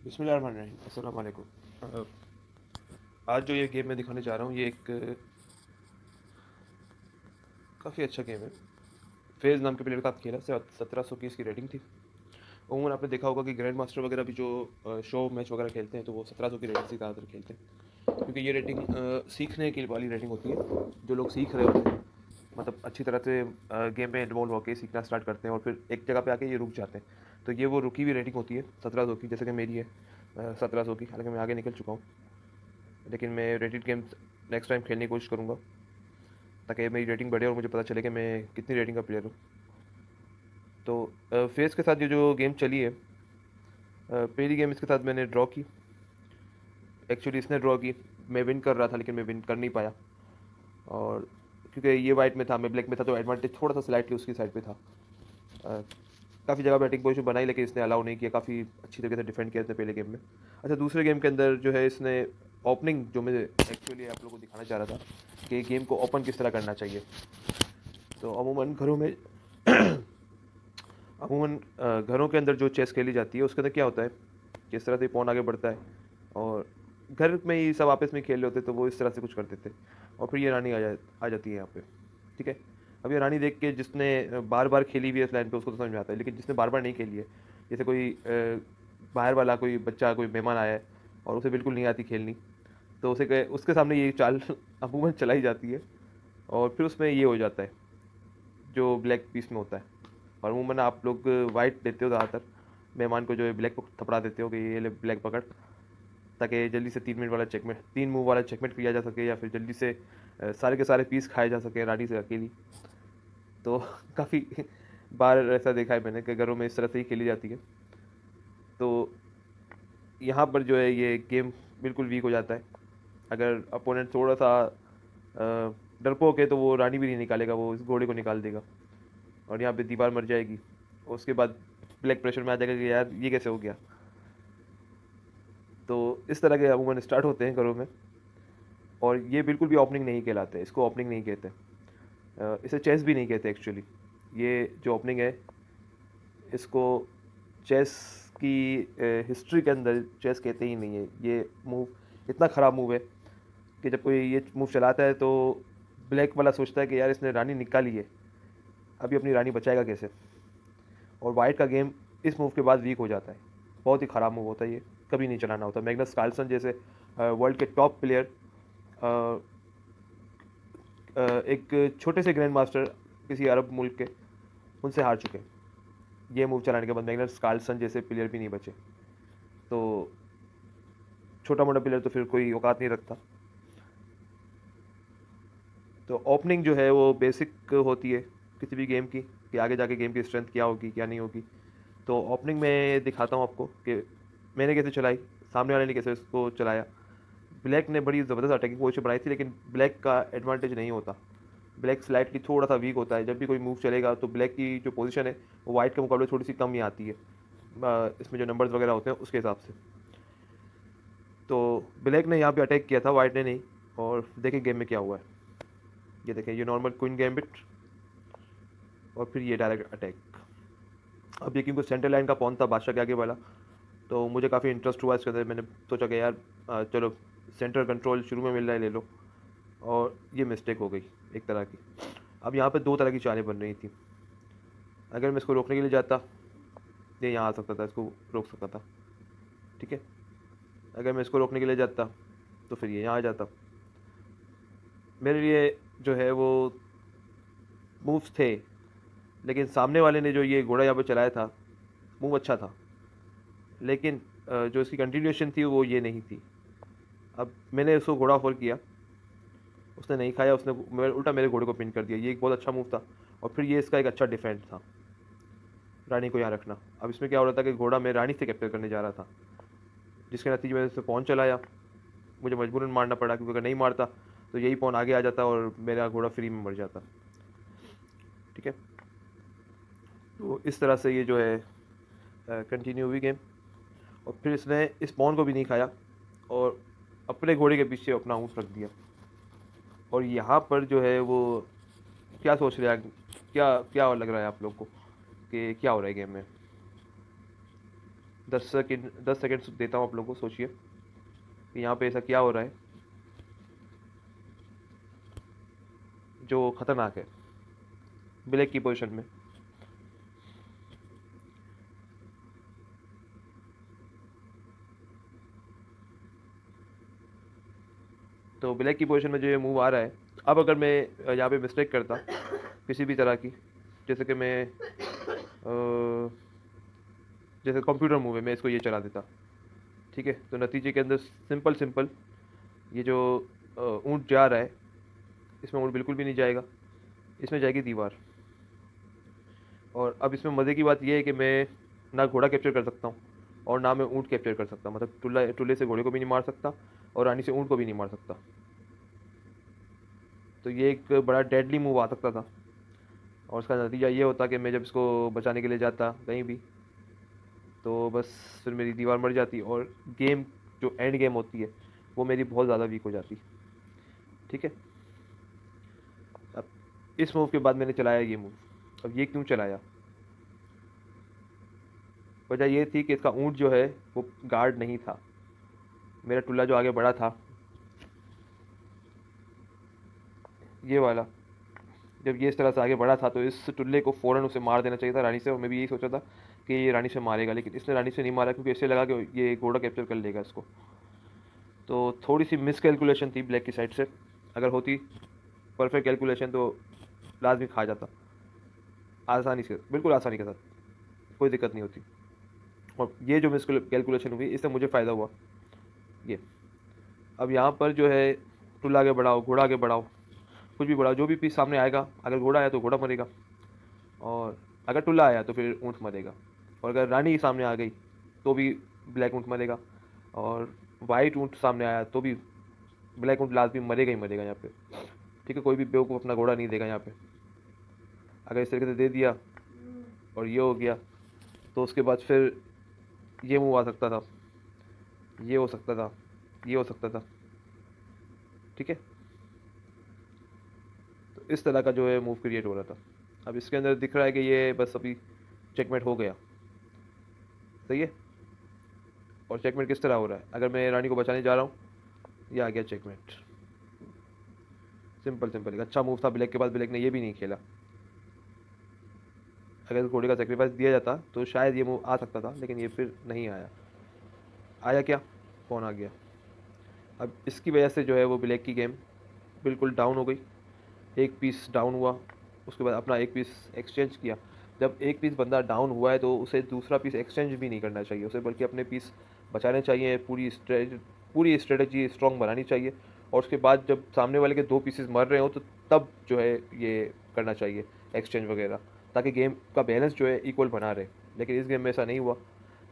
बिस्मिल्लाहिर्रहमानिर्रहीम, अस्सलाम वालेकुम। आज जो ये गेम मैं दिखाने जा रहा हूँ, ये एक काफ़ी अच्छा गेम है। फेज़ नाम के प्लेयर के साथ खेला। 1700 की इसकी रेटिंग थी। अमूमन आपने देखा होगा कि ग्रैंड मास्टर वगैरह भी जो शो मैच वगैरह खेलते हैं, तो वो 1700 की रेटिंग से ज़्यादातर खेलते हैं, क्योंकि ये रेटिंग सीखने की वाली रेटिंग होती है। जो लोग सीख रहे होते हैं, मतलब अच्छी तरह से गेम में इन्वॉल्व होकर सीखना स्टार्ट करते हैं और फिर एक जगह पे आके ये रुक जाते हैं, तो ये वो रुकी हुई रेटिंग होती है 1700 की, जैसे कि मेरी है 1700 की। हालांकि मैं आगे निकल चुका हूँ, लेकिन मैं रेटेड गेम्स नेक्स्ट टाइम खेलने की कोशिश करूँगा, ताकि मेरी रेटिंग बढ़े और मुझे पता चले कि मैं कितनी रेटिंग का प्लेयर हूँ। तो फेस के साथ ये जो गेम चली है, पहली गेम इसके साथ मैंने ड्रॉ की। एक्चुअली इसने ड्रॉ की, मैं विन कर रहा था लेकिन मैं विन कर नहीं पाया। और क्योंकि ये वाइट में था, मैं ब्लैक में था, तो एडवांटेज थोड़ा सा स्लाइटली उसकी साइड पे था। काफ़ी जगह बैटिंग पोजीशन बनाई, लेकिन इसने अलाउ नहीं किया। काफ़ी अच्छी तरीके से डिफेंड किया इसने पहले गेम में। अच्छा, दूसरे गेम के अंदर जो है इसने ओपनिंग, जो मैं एक्चुअली आप लोगों को दिखाना चाह रहा था कि गेम को ओपन किस तरह करना चाहिए। तो अमूमन घरों में घरों के अंदर जो चेस खेली जाती है, उसके अंदर क्या होता है, किस तरह से पौन आगे बढ़ता है, और घर में ही सब आपस में खेल रहे होते, तो वो इस तरह से कुछ करते थे। और फिर ये रानी आ जाती है यहाँ पे। ठीक है। अब ये रानी देख के जिसने बार बार खेली हुई है इस लाइन पे, उसको तो समझ में आता है, लेकिन जिसने बार बार नहीं खेली है, जैसे कोई बाहर वाला कोई बच्चा, कोई मेहमान आया है और उसे बिल्कुल नहीं आती खेलनी, तो उसके सामने ये चाल अमूमन चलाई जाती है, और फिर उसमें ये हो जाता है जो ब्लैक पीस में होता है। और अमूमन आप लोग वाइट देते हो ज़्यादातर, मेहमान को जो है ब्लैक को थपड़ा देते हो कि ये ले ब्लैक पकड़, ताकि जल्दी से 3 मिनट वाला चेकमेट, 3 मूव वाला चेकमेट किया जा सके, या फिर जल्दी से सारे के सारे पीस खाए जा सके रानी से अकेली। तो काफ़ी बार ऐसा देखा है मैंने कि घरों में इस तरह से ही खेली जाती है। तो यहाँ पर जो है ये गेम बिल्कुल वीक हो जाता है। अगर अपोनेंट थोड़ा सा डरपोक है, तो वो रानी भी नहीं निकालेगा, वो इस घोड़े को निकाल देगा, और यहाँ पे दीवार मर जाएगी। उसके बाद ब्लैक प्रेशर में आ जाएगा कि यार ये कैसे हो गया। तो इस तरह के अमूमन स्टार्ट होते हैं घरों में, और ये बिल्कुल भी ओपनिंग नहीं कहलाते, इसको ओपनिंग नहीं कहते। इसे चेस भी नहीं कहते एक्चुअली। ये जो ओपनिंग है, इसको चेस की हिस्ट्री के अंदर चेस कहते ही नहीं है। ये मूव इतना ख़राब मूव है कि जब कोई ये मूव चलाता है, तो ब्लैक वाला सोचता है कि यार इसने रानी निकाली है, अभी अपनी रानी बचाएगा कैसे। और वाइट का गेम इस मूव के बाद वीक हो जाता है। बहुत ही ख़राब मूव होता है ये, कभी नहीं चलाना होता। मैग्नस कार्लसन जैसे वर्ल्ड के टॉप प्लेयर एक छोटे से ग्रैंड मास्टर किसी अरब मुल्क के, उनसे हार चुके हैं। ये मूव चलाने के बाद मैग्नस कार्लसन जैसे प्लेयर भी नहीं बचे। तो छोटा मोटा प्लेयर तो फिर कोई औकात नहीं रखता। तो ओपनिंग जो है वो बेसिक होती है किसी भी गेम की, कि आगे जाके गेम की स्ट्रेंथ क्या होगी क्या नहीं होगी। तो ओपनिंग में दिखाता हूँ आपको कि मैंने कैसे चलाई, सामने वाले ने कैसे इसको चलाया। ब्लैक ने बड़ी ज़बरदस्त अटैकिंग पोजीशन बनाई थी, लेकिन ब्लैक का एडवांटेज नहीं होता। ब्लैक स्लाइटली थोड़ा सा वीक होता है। जब भी कोई मूव चलेगा, तो ब्लैक की जो पोजीशन है वो वाइट के मुकाबले थोड़ी सी कम ही आती है, इसमें जो नंबर्स वगैरह होते हैं उसके हिसाब से। तो ब्लैक ने यहाँ पे अटैक किया था, वाइट ने नहीं। और देखें गेम में क्या हुआ है। ये देखें, ये नॉर्मल क्वीन गैम्बिट, और फिर ये डायरेक्ट अटैक। अब ये क्योंकि सेंटर लाइन का पॉन था बादशाह के आगे वाला, तो मुझे काफ़ी इंटरेस्ट हुआ इसके अंदर। मैंने सोचा कि यार चलो सेंटर कंट्रोल शुरू में मिल रहा है, ले लो। और ये मिस्टेक हो गई एक तरह की। अब यहाँ पे दो तरह की चालें बन रही थी। अगर मैं इसको रोकने के लिए जाता, ये यहाँ आ सकता था, इसको रोक सकता था। ठीक है। अगर मैं इसको रोकने के लिए जाता, तो फिर ये यहाँ आ जाता। मेरे लिए जो है वो मूव्स थे, लेकिन सामने वाले ने जो ये घोड़ा यहाँ पर चलाया था, मूव अच्छा था, लेकिन जो इसकी कंटिन्यूएशन थी वो ये नहीं थी। अब मैंने उसको घोड़ा फॉल किया, उसने नहीं खाया, उसने उल्टा मेरे घोड़े को पिन कर दिया। ये एक बहुत अच्छा मूव था। और फिर ये इसका एक अच्छा डिफेंड था, रानी को यहाँ रखना। अब इसमें क्या हो रहा था कि घोड़ा मैं रानी से कैप्चर करने जा रहा था, जिसके नतीजे में से पौन चलाया। मुझे मजबूरन मारना पड़ा, क्योंकि अगर नहीं मारता तो यही पौन आगे आ जाता और मेरा घोड़ा फ्री में मर जाता। ठीक है। तो इस तरह से ये जो है कंटिन्यू हुई गेम। और फिर इसने इस पौन को भी नहीं खाया, और अपने घोड़े के पीछे अपना ऊँट रख दिया। और यहाँ पर जो है वो क्या सोच रहे हैं, क्या क्या लग रहा है आप लोग को कि क्या हो रहा है गेम में। 10 सेकेंड देता हूँ आप लोगों को, सोचिए कि यहाँ पे ऐसा क्या हो रहा है जो खतरनाक है ब्लैक की पोजीशन में। तो ब्लैक की पोजीशन में जो ये मूव आ रहा है, अब अगर मैं यहाँ पे मिस्टेक करता किसी भी तरह की, जैसे कि मैं जैसे कंप्यूटर मूव है, मैं इसको ये चला देता, ठीक है, तो नतीजे के अंदर सिंपल सिंपल ये जो ऊँट जा रहा है, इसमें ऊँट बिल्कुल भी नहीं जाएगा, इसमें जाएगी दीवार। और अब इसमें मज़े की बात यह है कि मैं ना घोड़ा कैप्चर कर सकता हूँ और ना मैं ऊँट कैप्चर कर सकता, मतलब टुल्ले से घोड़े को भी नहीं मार सकता और रानी से ऊँट को भी नहीं मार सकता। तो ये एक बड़ा डेडली मूव आ सकता था, और उसका नतीजा ये होता कि मैं जब इसको बचाने के लिए जाता कहीं भी, तो बस फिर मेरी दीवार मर जाती और गेम जो एंड गेम होती है वो मेरी बहुत ज़्यादा वीक हो जाती। ठीक है, अब इस मूव के बाद मैंने चलाया ये मूव। अब ये क्यों चलाया, वजह ये थी कि इसका ऊँट जो है वो गार्ड नहीं था, मेरा टुल्ला जो आगे बढ़ा था ये वाला, जब ये इस तरह से आगे बढ़ा था तो इस टुल्ले को फ़ौरन उसे मार देना चाहिए था रानी से, और मैं भी यही सोचा था कि ये रानी से मारेगा, लेकिन इसने रानी से नहीं मारा क्योंकि इससे लगा कि ये घोड़ा कैप्चर कर लेगा इसको। तो थोड़ी सी मिस कैलकुलेशन थी ब्लैक की साइड से, अगर होती परफेक्ट कैलकुलेशन तो लाजमी खा जाता, आसानी से, बिल्कुल आसानी के साथ, कोई दिक्कत नहीं होती। और ये जो मिस कैलकुलेशन हुई इससे मुझे फ़ायदा हुआ ये। अब यहाँ पर जो है टुल्ला आगे बढ़ाओ, घोड़ा आगे बढ़ाओ, कुछ भी बढ़ाओ, जो भी पीस सामने आएगा, अगर घोड़ा आया तो घोड़ा मरेगा, और अगर टुल्ला आया तो फिर ऊँट मरेगा, और अगर रानी सामने आ गई तो भी ब्लैक ऊँट मरेगा, और वाइट ऊँट सामने आया तो भी ब्लैक ऊँट लाजमी मरेगा ही मरेगा यहाँ पे। ठीक है, कोई भी बेवकूफ़ अपना घोड़ा नहीं देगा यहाँ पे। अगर इस तरीके से दे दिया और ये हो गया तो उसके बाद फिर ये मूव आ सकता था, ये हो सकता था, ये हो सकता था। ठीक है, तो इस तरह का जो है मूव क्रिएट हो रहा था। अब इसके अंदर दिख रहा है कि ये बस अभी चेकमेट हो गया, सही है। और चेकमेट किस तरह हो रहा है, अगर मैं रानी को बचाने जा रहा हूँ, ये आ गया चेकमेट। सिंपल सिंपल, एक अच्छा मूव था ब्लैक के पास, ब्लैक ने ये भी नहीं खेला। अगर घोड़े का सेक्रीफाइस दिया जाता तो शायद ये मूव आ सकता था, लेकिन ये फिर नहीं आया। आया क्या, कौन आ गया। अब इसकी वजह से जो है वो ब्लैक की गेम बिल्कुल डाउन हो गई, एक पीस डाउन हुआ, उसके बाद अपना एक पीस एक्सचेंज किया। जब एक पीस बंदा डाउन हुआ है तो उसे दूसरा पीस एक्सचेंज भी नहीं करना चाहिए उसे, बल्कि अपने पीस बचाने चाहिए, पूरी स्ट्रेटजी स्ट्रॉन्ग बनानी चाहिए, और उसके बाद जब सामने वाले के 2 पीसेस मर रहे हो तो तब जो है ये करना चाहिए एक्सचेंज वगैरह, ताकि गेम का बैलेंस जो है इक्वल बना रहे। लेकिन इस गेम में ऐसा नहीं हुआ,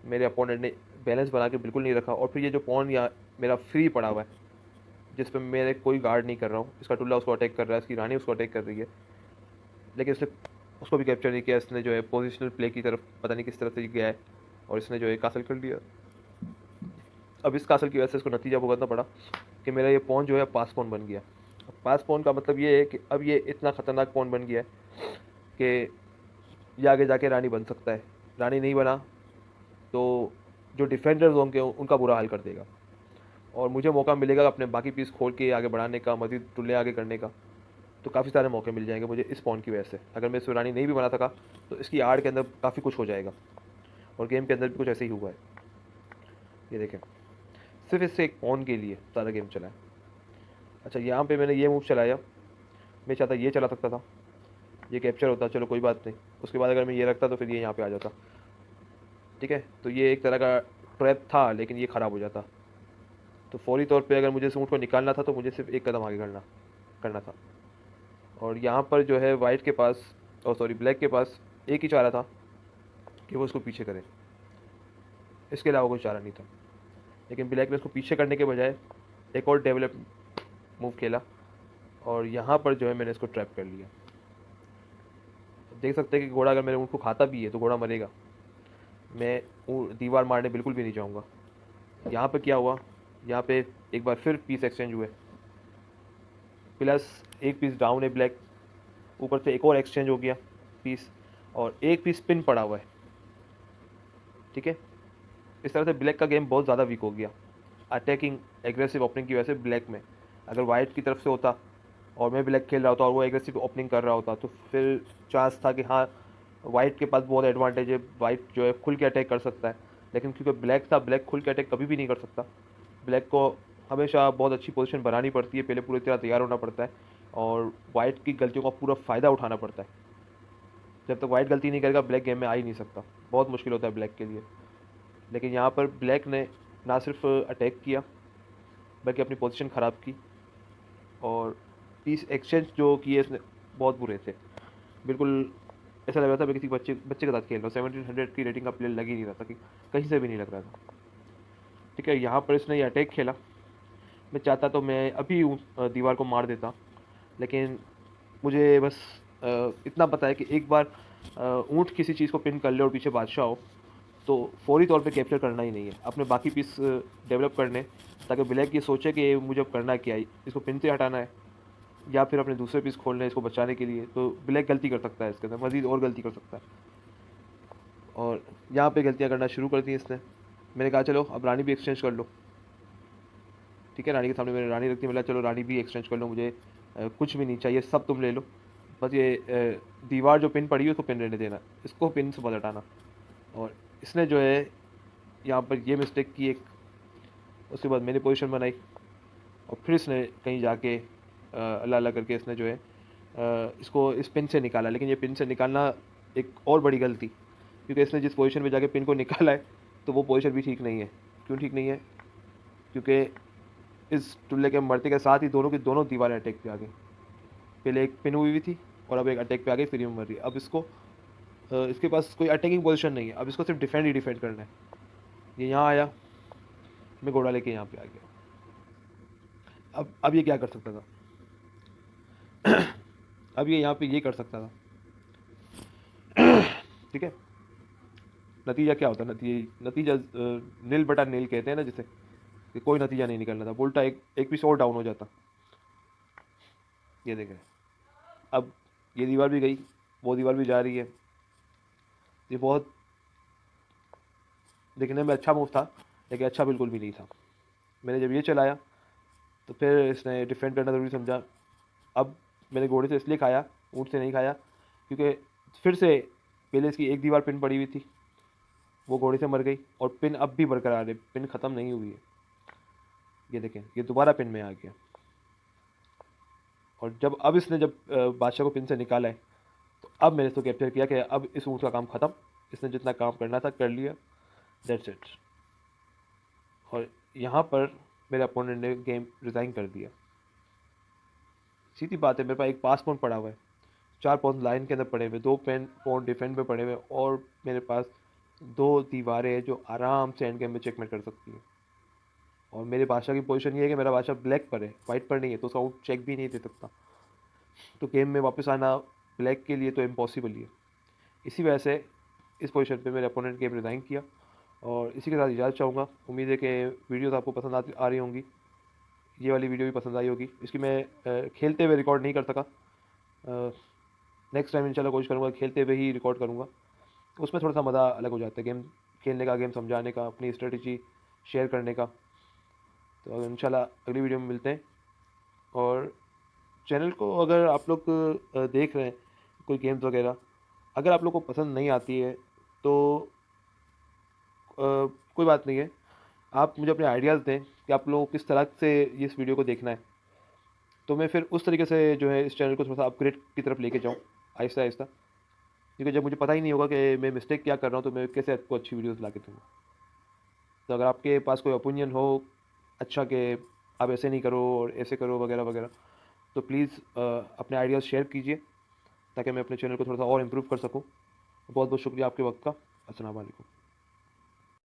मेरे अपोनेंट ने बैलेंस बना के बिल्कुल नहीं रखा, और फिर ये जो पॉन या मेरा फ्री पड़ा हुआ है जिस पर मेरे कोई गार्ड नहीं कर रहा हूँ, इसका टुल्ला उसको अटैक कर रहा है, इसकी रानी उसको अटैक कर रही है, लेकिन उसने उसको भी कैप्चर नहीं किया। इसने जो है पोजिशनल प्ले की तरफ पता नहीं किस तरह से गया है, और इसने जो है कासल कर लिया। अब इस कासल की वजह से इसको नतीजा भुगतना पड़ा कि मेरा ये पॉन जो है पास पॉन बन गया। अब पास पॉन का मतलब ये है कि अब ये इतना ख़तरनाक पॉन बन गया है कि ये आगे जाके रानी बन सकता है, रानी नहीं बना तो जो डिफेंडर्स होंगे उनका बुरा हाल कर देगा, और मुझे मौका मिलेगा अपने बाकी पीस खोल के आगे बढ़ाने का, मज़ीद टुल्ले आगे करने का। तो काफ़ी सारे मौके मिल जाएंगे मुझे इस पॉन की वजह से। अगर मैं इस रानी नहीं भी बना सका तो इसकी आड़ के अंदर काफ़ी कुछ हो जाएगा, और गेम के अंदर भी कुछ ऐसे ही हुआ है। ये देखें, सिर्फ इससे एक पॉन के लिए सारा गेम चला है। अच्छा, यहाँ पे मैंने ये मूव चलाया, मैं चाहता ये चला सकता था, ये कैप्चर होता, चलो कोई बात नहीं। उसके बाद अगर मैं ये रखता तो फिर ये यहाँ पे आ जाता। ठीक है, तो ये एक तरह का ट्रैप था, लेकिन ये ख़राब हो जाता। तो फौरी तौर पे अगर मुझे इस ऊँट को निकालना था तो मुझे सिर्फ एक कदम आगे करना करना था। और यहाँ पर जो है वाइट के पास, और सॉरी ब्लैक के पास एक ही चारा था कि वो उसको पीछे करे, इसके अलावा कोई चारा नहीं था। लेकिन ब्लैक ने उसको पीछे करने के बजाय एक और डेवलप मूव खेला, और यहाँ पर जो है मैंने इसको ट्रैप कर लिया। देख सकते हैं कि घोड़ा अगर मेरे ऊँट को खाता भी है तो घोड़ा मरेगा, मैं दीवार मारने बिल्कुल भी नहीं जाऊँगा। यहाँ पर क्या हुआ, यहाँ पे एक बार फिर पीस एक्सचेंज हुए, प्लस एक पीस डाउन है ब्लैक, ऊपर से एक और एक्सचेंज हो गया पीस, और एक पीस पिन पड़ा हुआ है। ठीक है, इस तरह से ब्लैक का गेम बहुत ज़्यादा वीक हो गया अटैकिंग एग्रेसिव ओपनिंग की वजह से ब्लैक में। अगर वाइट की तरफ से होता और मैं ब्लैक खेल रहा होता और वो एग्रेसिव ओपनिंग कर रहा होता तो फिर चांस था कि हाँ वाइट के पास बहुत एडवांटेज है, वाइट जो है खुल के अटैक कर सकता है। लेकिन क्योंकि ब्लैक था, ब्लैक खुल के अटैक कभी भी नहीं कर सकता। ब्लैक को हमेशा बहुत अच्छी पोजीशन बनानी पड़ती है, पहले पूरी तरह तैयार होना पड़ता है और वाइट की गलतियों का पूरा फ़ायदा उठाना पड़ता है। जब तक वाइट गलती नहीं करेगा ब्लैक गेम में आ ही नहीं सकता, बहुत मुश्किल होता है ब्लैक के लिए। लेकिन यहाँ पर ब्लैक ने ना सिर्फ अटैक किया बल्कि अपनी पोजीशन ख़राब की और पीस एक्सचेंज जो किए इसने बहुत बुरे थे। बिल्कुल ऐसा लग रहा था मैं किसी बच्चे बच्चे के साथ खेल रहा हूँ। 1700 की रेटिंग का प्लेयर लग ही नहीं रहा था, कि कहीं से भी नहीं लग रहा था। ठीक है, यहाँ पर इसने ये अटैक खेला। मैं चाहता तो मैं अभी दीवार को मार देता, लेकिन मुझे बस इतना पता है कि एक बार ऊँट किसी चीज़ को पिन कर ले और पीछे बादशाह हो तो फौरी तौर पे कैप्चर करना ही नहीं है, अपने बाकी पीस डेवलप करने, ताकि ब्लैक ये सोचे कि मुझे अब करना क्या है, इसको पिन से हटाना है या फिर अपने दूसरे पीस खोलने हैं इसको बचाने के लिए। तो ब्लैक गलती कर सकता है, इसके अंदर मज़ीद और गलती कर सकता है और यहाँ पे गलतियाँ करना शुरू कर दी इसने। मैंने कहा चलो अब रानी भी एक्सचेंज कर लो। ठीक है, रानी के सामने मैंने रानी रखती, मिला चलो रानी भी एक्सचेंज कर लो, मुझे कुछ भी नहीं चाहिए, सब तुम ले लो, बस ये दीवार जो पिन पड़ी है उसको पिन रहने देना, इसको पिन से मत हटाना। और इसने जो है यहाँ पर ये मिस्टेक की एक। उसके बाद मैंने पोजीशन बनाई और फिर इसने कहीं जाके अल्लाह अल्लाह करके इसने जो है इसको इस पिन से निकाला। लेकिन ये पिन से निकालना एक और बड़ी गलती, क्योंकि इसने जिस पोजीशन पे जाके पिन को निकाला है तो वो पोजीशन भी ठीक नहीं है। क्यों ठीक नहीं है? क्योंकि इस टुल्ले के मरते के साथ ही दोनों की दोनों दीवारें अटैक पे आ गई। पहले एक पिन हुई हुई थी और अब एक अटैक पे आ गई, फिर ये मर रही है। अब इसको इसके पास कोई अटैकिंग पोजीशन नहीं है, अब इसको सिर्फ डिफेंड ही डिफेंड करना है। ये यहाँ आया, मैं घोड़ा लेके यहाँ पे आ गया। अब ये क्या कर सकता था? अब ये यहाँ पे ये कर सकता था। ठीक है, नतीजा क्या होता? नतीजा नील बटा नील कहते हैं ना, जिसे कि कोई नतीजा नहीं निकलना था, उल्टा एक एक पीस और डाउन हो जाता। ये देखें, अब ये दीवार भी गई, वो दीवार भी जा रही है। ये बहुत दिखने में अच्छा मूव था, लेकिन अच्छा बिल्कुल भी नहीं था। मैंने जब ये चलाया तो फिर इसने डिफेंड करना ज़रूरी समझा। अब मैंने घोड़े से इसलिए खाया, ऊँट से नहीं खाया, क्योंकि फिर से पहले इसकी एक दीवार पिन पड़ी हुई थी, वो घोड़े से मर गई और पिन अब भी बरकरार है, पिन ख़त्म नहीं हुई है। ये देखें, ये दोबारा पिन में आ गया। और अब इसने जब बादशाह को पिन से निकाला है तो अब मैंने इसको कैप्चर किया कि अब इस ऊँट का काम ख़त्म, इसने जितना काम करना था कर लिया, दैट्स इट। और यहाँ पर मेरे अपोनेंट ने गेम रिज़ाइन कर दिया। सीधी बात है, मेरे पास एक पास पॉइंट पड़ा हुआ है, 4 पॉइंट लाइन के अंदर पड़े हुए, 2 पेन पॉइंट डिफेंड पे पड़े हुए और मेरे पास 2 दीवारें हैं जो आराम से एंड गेम में चेकमेट कर सकती हैं। और मेरे बादशाह की पोजीशन ये है कि मेरा बादशाह ब्लैक पर है, वाइट पर नहीं है, तो उसका आउट चेक भी नहीं दे सकता। तो गेम में वापस आना ब्लैक के लिए तो इम्पॉसिबल ही है। इसी वजह से इस पोजीशन पे मेरे अपोनेंट गेम रिज़ाइन किया और इसी के साथ इजाज़त चाहूँगा। उम्मीद है कि वीडियोस आपको पसंद आ रही होंगी, ये वाली वीडियो भी पसंद आई होगी। इसकी मैं खेलते हुए रिकॉर्ड नहीं कर सका, नेक्स्ट टाइम इंशाल्लाह कोशिश करूँगा खेलते हुए ही रिकॉर्ड करूँगा। उसमें थोड़ा सा मज़ा अलग हो जाता है, गेम खेलने का, गेम समझाने का, अपनी स्ट्रेटजी शेयर करने का। तो इंशाल्लाह अगली वीडियो में मिलते हैं। और चैनल को अगर आप लोग देख रहे हैं कोई गेम्स वगैरह, अगर आप लोग को पसंद नहीं आती है तो कोई बात नहीं है, आप मुझे अपने आइडियाज़ दें कि आप लोगों को किस तरह से इस वीडियो को देखना है, तो मैं फिर उस तरीके से जो है इस चैनल को थोड़ा सा अपग्रेड की तरफ लेके जाऊँ आहिस्ता आहिस्ता। क्योंकि जब मुझे पता ही नहीं होगा कि मैं मिस्टेक क्या कर रहा हूँ तो मैं कैसे आपको अच्छी वीडियोस ला के दूँगा। तो अगर आपके पास कोई ओपिनियन हो अच्छा कि आप ऐसे नहीं करो और ऐसे करो वगैरह वगैरह, तो प्लीज़ अपने आइडियाज़ शेयर कीजिए ताकि मैं अपने चैनल को थोड़ा सा और इम्प्रूव कर सकूँ। बहुत बहुत शुक्रिया आपके वक्त का। अस्सलाम वालेकुम।